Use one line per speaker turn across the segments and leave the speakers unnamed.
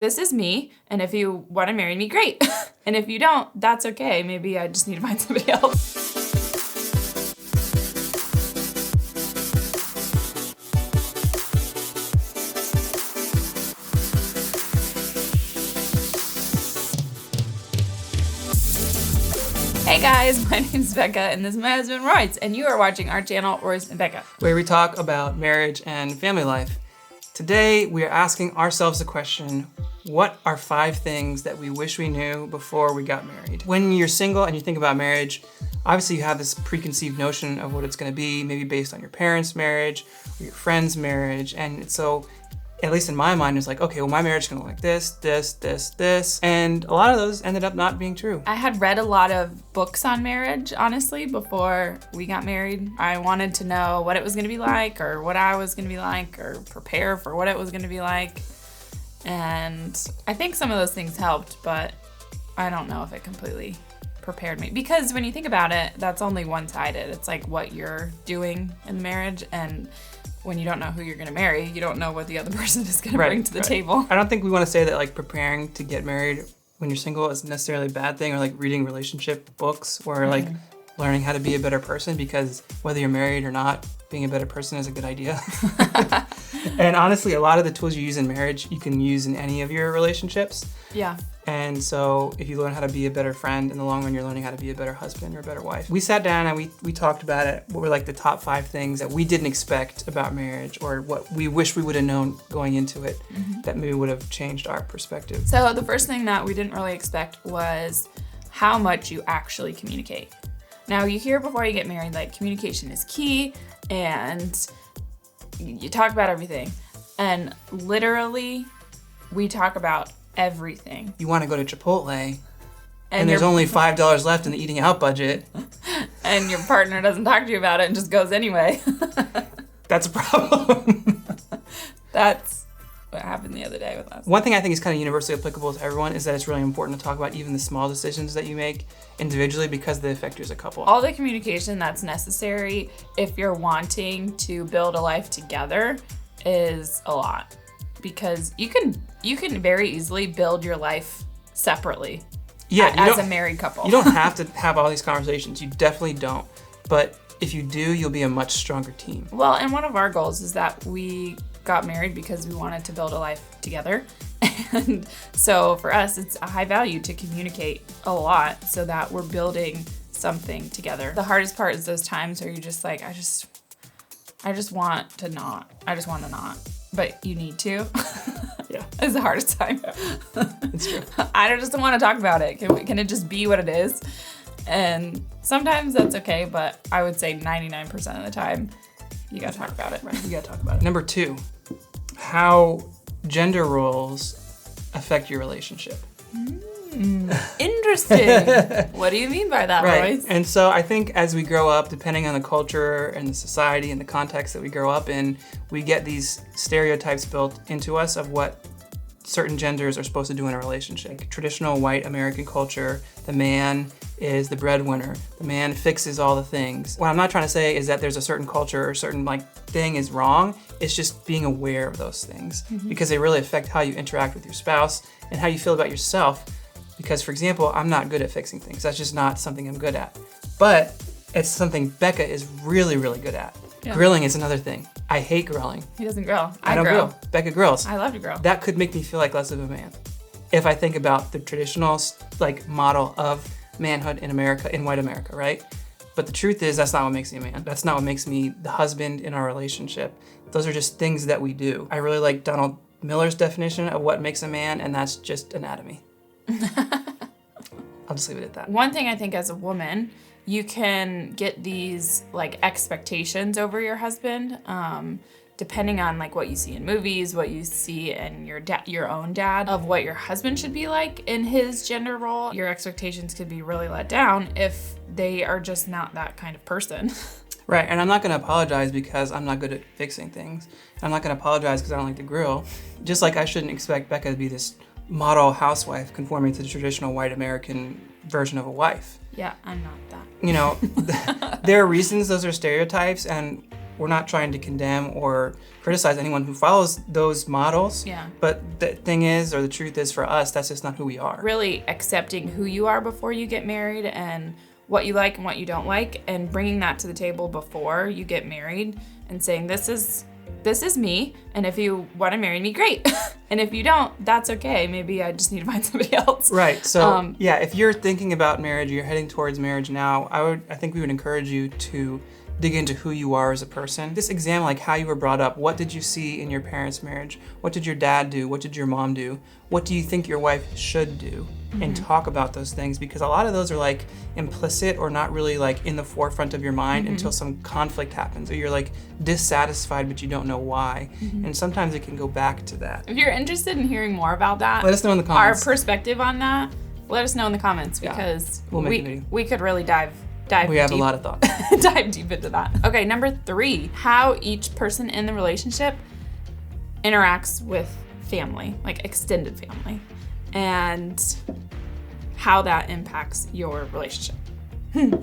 This is me, and if you want to marry me, great. And if you don't, that's okay. Maybe I just need to find somebody else. Hey guys, my name's Bekah, and this is my husband Royce, and you are watching our channel, Royce and Bekah,
where we talk about marriage and family life. Today, we are asking ourselves the question, what are 5 things that we wish we knew before we got married? When you're single and you think about marriage, obviously you have this preconceived notion of what it's gonna be, maybe based on your parents' marriage or your friend's marriage. And so, at least in my mind, it's like, okay, well, my marriage is gonna look like this, this, this, this. And a lot of those ended up not being true.
I had read a lot of books on marriage, honestly, before we got married. I wanted to know what it was gonna be like, or what I was gonna be like, or prepare for what it was gonna be like. And I think some of those things helped, but I don't know if it completely prepared me. Because when you think about it, that's only one-sided. It's like what you're doing in marriage, and when you don't know who you're gonna marry, you don't know what the other person is gonna bring to the table.
I don't think we wanna say that like preparing to get married when you're single is necessarily a bad thing, or like reading relationship books, or like learning how to be a better person, because whether you're married or not, being a better person is a good idea. And honestly, a lot of the tools you use in marriage, you can use in any of your relationships.
Yeah.
And so if you learn how to be a better friend, in the long run, you're learning how to be a better husband or a better wife. We sat down and we talked about it. What were like the top 5 things that we didn't expect about marriage, or what we wish we would have known going into it that maybe would have changed our perspective.
So the first thing that we didn't really expect was how much you actually communicate. Now, you hear before you get married, like, communication is key, and you talk about everything. And literally, we talk about everything.
You want to go to Chipotle, and there's only $5 left in the eating out budget.
And your partner doesn't talk to you about it and just goes anyway.
That's a problem.
That's what happened the other day with us.
One thing I think is kind of universally applicable to everyone is that it's really important to talk about even the small decisions that you make individually, because they affect you as a couple.
All the communication that's necessary if you're wanting to build a life together is a lot, because you can very easily build your life separately.
Yeah,
as a married couple.
You don't have to have all these conversations. You definitely don't. But if you do, you'll be a much stronger team.
Well, and one of our goals is that we got married because we wanted to build a life together. And so for us, it's a high value to communicate a lot so that we're building something together. The hardest part is those times where you're just like, I just want to not. I just want to not. But you need to.
Yeah.
It's the hardest time.
Yeah. It's true.
I just don't want to talk about it. Can it just be what it is? And sometimes that's okay, but I would say 99% of the time, you gotta talk about it.
Right, you gotta talk about it. Number 2, how gender roles affect your relationship.
Interesting. What do you mean by that, Royce?
And so I think as we grow up, depending on the culture and the society and the context that we grow up in, we get these stereotypes built into us of what certain genders are supposed to do in a relationship. Like traditional white American culture, the man is the breadwinner. The man fixes all the things. What I'm not trying to say is that there's a certain culture or certain thing is wrong. It's just being aware of those things, because they really affect how you interact with your spouse and how you feel about yourself. Because, for example, I'm not good at fixing things. That's just not something I'm good at. But it's something Bekah is really, really good at. Yeah. Grilling is another thing. I hate grilling.
He doesn't grill.
I don't grill. Bekah grills.
I love to grill.
That could make me feel like less of a man. If I think about the traditional model of manhood in America, in white America, right? But the truth is, that's not what makes me a man. That's not what makes me the husband in our relationship. Those are just things that we do. I really like Donald Miller's definition of what makes a man, and that's just anatomy. I'll just leave it at that.
One thing I think as a woman, you can get these expectations over your husband, depending on what you see in movies, what you see in your own dad, of what your husband should be like in his gender role. Your expectations could be really let down if they are just not that kind of person.
Right, and I'm not gonna apologize because I'm not good at fixing things. I'm not gonna apologize because I don't like to grill. Just like I shouldn't expect Bekah to be this model housewife conforming to the traditional white American version of a wife.
Yeah, I'm not that.
You know, there are reasons those are stereotypes, and we're not trying to condemn or criticize anyone who follows those models.
Yeah.
But the thing is, or the truth is for us, that's just not who we are.
Really accepting who you are before you get married and what you like and what you don't like, and bringing that to the table before you get married and saying, this is me, and if you want to marry me, great. And if you don't, that's okay. Maybe I just need to find somebody else.
Right. So if you're thinking about marriage, you're heading towards marriage now, I think we would encourage you to dig into who you are as a person. Just examine like how you were brought up. What did you see in your parents' marriage? What did your dad do? What did your mom do? What do you think your wife should do? And talk about those things, because a lot of those are like implicit or not really like in the forefront of your mind until some conflict happens, or you're like dissatisfied but you don't know why. And sometimes it can go back to that.
If you're interested in hearing more about that,
let us know in the comments.
Our perspective on that, let us know in the comments, because
we'll make a video.
We could really dive
we have
deep,
a lot of thoughts.
dive deep into that. Okay, number 3, how each person in the relationship interacts with family, like extended family, and how that impacts your relationship.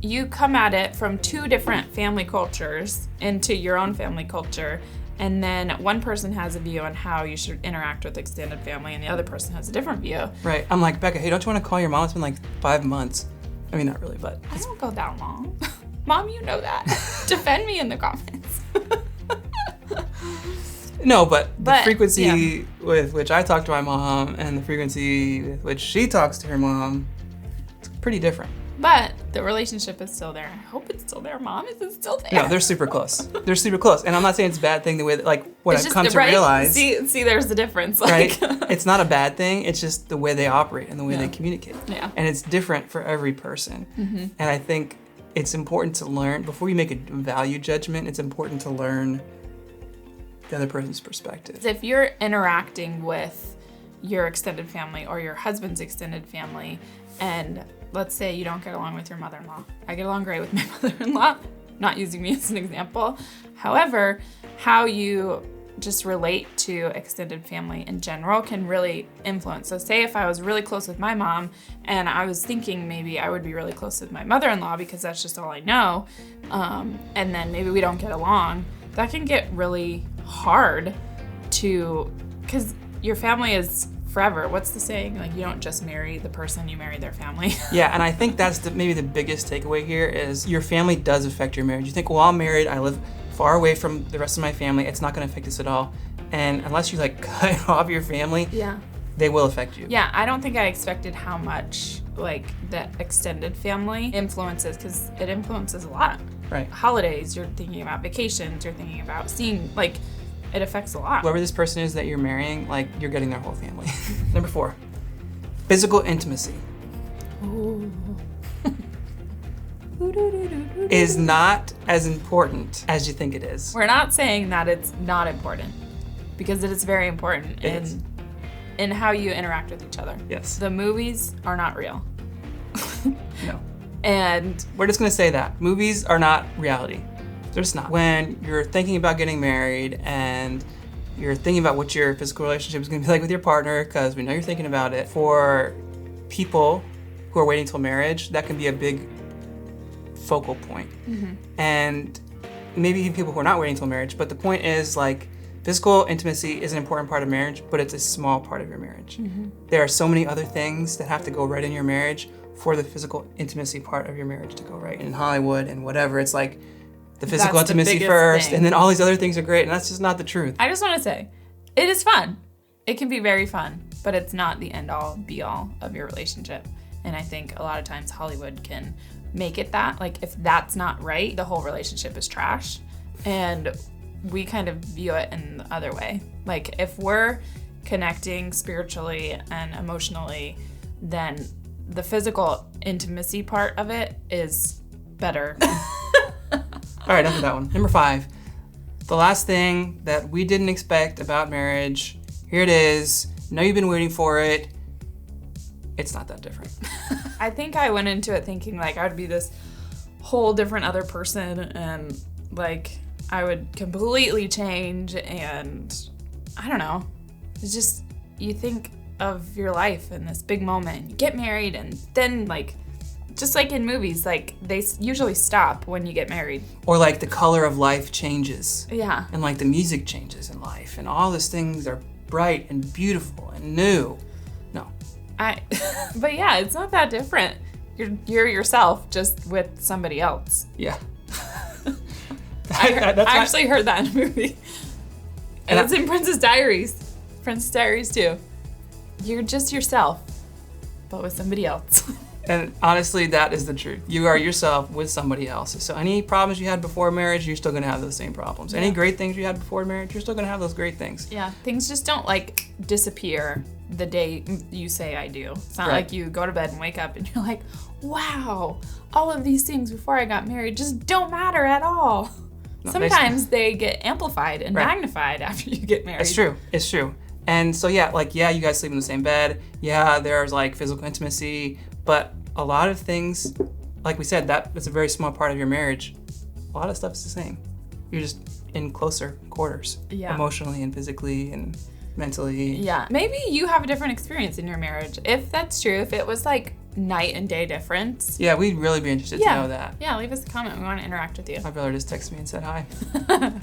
You come at it from 2 different family cultures into your own family culture, and then one person has a view on how you should interact with extended family, and the other person has a different view.
Right. I'm like, Becca, hey, don't you want to call your mom? It's been like 5 months. I mean, not really, but
I don't go that long. Mom, you know that. Defend me in the comments.
No, but the frequency with which I talk to my mom and the frequency with which she talks to her mom, it's pretty different.
But the relationship is still there. I hope it's still there. Mom, is it still there?
No, they're super close. They're super close. And I'm not saying it's a bad thing the way that, like, what I've come to realize.
See, there's the difference. Like,
right? It's not a bad thing. It's just the way they operate and the way they communicate.
Yeah.
And it's different for every person. And I think it's important to learn, before you make a value judgment, it's important to learn the other person's perspective.
If you're interacting with your extended family or your husband's extended family, and let's say you don't get along with your mother-in-law. I get along great with my mother-in-law, not using me as an example. However, how you just relate to extended family in general can really influence. So say if I was really close with my mom and I was thinking maybe I would be really close with my mother-in-law because that's just all I know, and then maybe we don't get along, that can get really hard because your family is forever. What's the saying? Like, you don't just marry the person, you marry their family.
Yeah, and I think that's maybe the biggest takeaway here is your family does affect your marriage. You think, well, I'm married, I live far away from the rest of my family, it's not gonna affect us at all. And unless you like cut off your family, they will affect you.
Yeah, I don't think I expected how much like that extended family influences, because it influences a lot.
Right.
Holidays, you're thinking about vacations, you're thinking about seeing, like, it affects a lot.
Whoever this person is that you're marrying, like, you're getting their whole family. Number 4, physical intimacy. Is not as important as you think it is.
We're not saying that it's not important, because it is very important in how you interact with each other.
Yes.
The movies are not real.
No.
And
we're just gonna say that. Movies are not reality. They're just not. When you're thinking about getting married and you're thinking about what your physical relationship is gonna be like with your partner, because we know you're thinking about it, for people who are waiting till marriage, that can be a big focal point. And maybe even people who are not waiting till marriage, but the point is, like, physical intimacy is an important part of marriage, but it's a small part of your marriage. There are so many other things that have to go right in your marriage for the physical intimacy part of your marriage to go right. In Hollywood and whatever, it's like the physical intimacy first, and then all these other things are great, and that's just not the truth.
I just want to say, it is fun. It can be very fun, but it's not the end-all, be-all of your relationship. And I think a lot of times Hollywood can make it that. Like, if that's not right, the whole relationship is trash. And we kind of view it in the other way. Like, if we're connecting spiritually and emotionally, then the physical intimacy part of it is better.
All right, enough of that one. Number 5, the last thing that we didn't expect about marriage. Here it is. Know you've been waiting for it. It's not that different.
I think I went into it thinking like I would be this whole different other person, and like I would completely change, and I don't know. It's just, you think of your life in this big moment, you get married, and then like just like in movies, like they usually stop when you get married.
Or like the color of life changes.
Yeah.
And like the music changes in life. And all these things are bright and beautiful and new. No.
But yeah, it's not that different. You're yourself, just with somebody else.
Yeah.
I actually heard that in a movie. And it's in Princess Diaries. Princess Diaries too. You're just yourself, but with somebody else.
And honestly, that is the truth. You are yourself with somebody else. So any problems you had before marriage, you're still gonna have those same problems. Yeah. Any great things you had before marriage, you're still gonna have those great things.
Yeah, things just don't like disappear the day you say I do. It's not like you go to bed and wake up and you're like, wow, all of these things before I got married just don't matter at all. No, sometimes they get amplified and magnified after you get married.
It's true. And so you guys sleep in the same bed. Yeah, there's like physical intimacy, but a lot of things, like we said, that's a very small part of your marriage. A lot of stuff is the same. You're just in closer quarters, emotionally and physically and mentally.
Yeah, maybe you have a different experience in your marriage. If that's true, if it was like night and day difference.
Yeah, we'd really be interested to know that.
Yeah, leave us a comment. We want to interact with you.
My brother just texted me and said hi.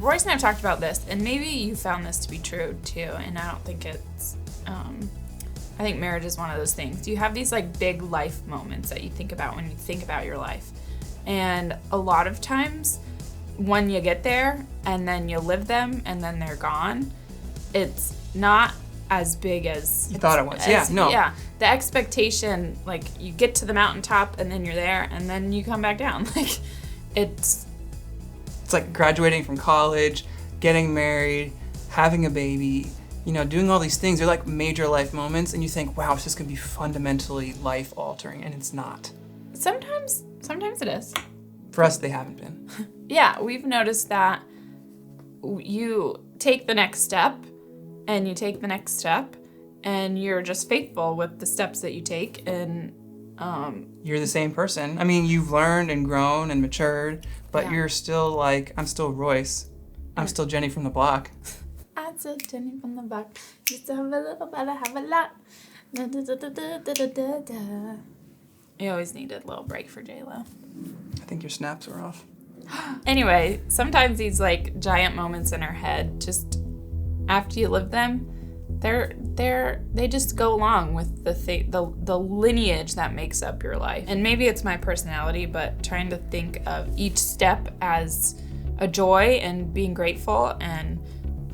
Royce and I have talked about this, and maybe you found this to be true too, and I don't think it's, I think marriage is one of those things. You have these like big life moments that you think about when you think about your life. And a lot of times when you get there and then you live them and then they're gone, it's not as big as
you thought it was.
Yeah, the expectation, like you get to the mountaintop and then you're there and then you come back down. Like it's
like graduating from college, getting married, having a baby, doing all these things. They're like major life moments and you think, wow, it's just gonna be fundamentally life altering, and it's not.
Sometimes it is.
For us, they haven't been.
Yeah, we've noticed that you take the next step and you take the next step and you're just faithful with the steps that you take, and
you're the same person. I mean, you've learned and grown and matured, but you're still like, I'm still Royce. I'm still Jenny from the block.
I'm still Jenny from the block. Used to have a little, but I have a lot. Da, da, da, da, da, da, da, da. You always need a little break for J-Lo.
I think your snaps are off.
Anyway, sometimes these like giant moments in our head, just after you live them, they just go along with the lineage that makes up your life. And maybe it's my personality, but trying to think of each step as a joy and being grateful, and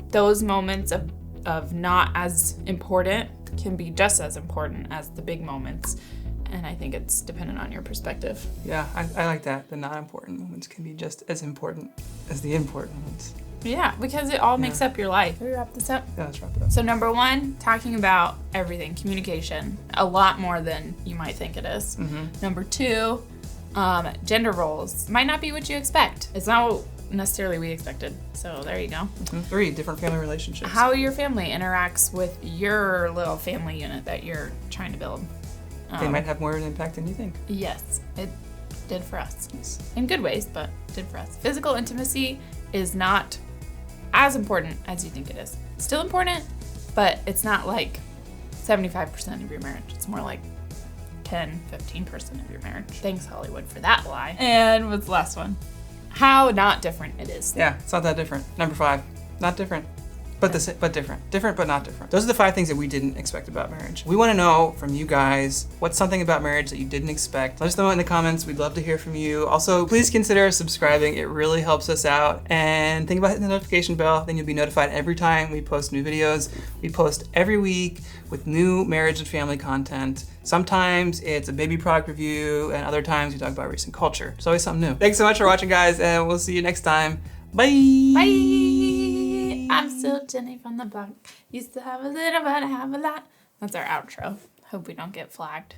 those moments of not as important can be just as important as the big moments. And I think it's dependent on your perspective.
Yeah, I like that. The not important moments can be just as important as the important ones.
Yeah, because it all makes up your life. Can we wrap this up?
Yeah, let's wrap it up.
So number 1, talking about everything, communication, a lot more than you might think it is. Mm-hmm. Number 2, gender roles might not be what you expect. It's not what necessarily we expected. So there you go.
Mm-hmm. 3, different family relationships.
How your family interacts with your little family unit that you're trying to build.
They might have more of an impact than you think.
Yes, it did for us. Yes. In good ways, but did for us. Physical intimacy is not as important as you think it is. Still important, but it's not like 75% of your marriage. It's more like 10, 15% of your marriage. Thanks, Hollywood, for that lie. And what's the last one? How not different it is.
Yeah, it's not that different. Number 5, not different. But different. Different, but not different. Those are the 5 things that we didn't expect about marriage. We want to know from you guys, what's something about marriage that you didn't expect? Let us know in the comments. We'd love to hear from you. Also, please consider subscribing. It really helps us out. And think about hitting the notification bell. Then you'll be notified every time we post new videos. We post every week with new marriage and family content. Sometimes it's a baby product review, and other times we talk about recent culture. It's always something new. Thanks so much for watching, guys, and we'll see you next time. Bye!
Bye! I'm still Jenny from the block. Used to have a little, but I have a lot. That's our outro. Hope we don't get flagged.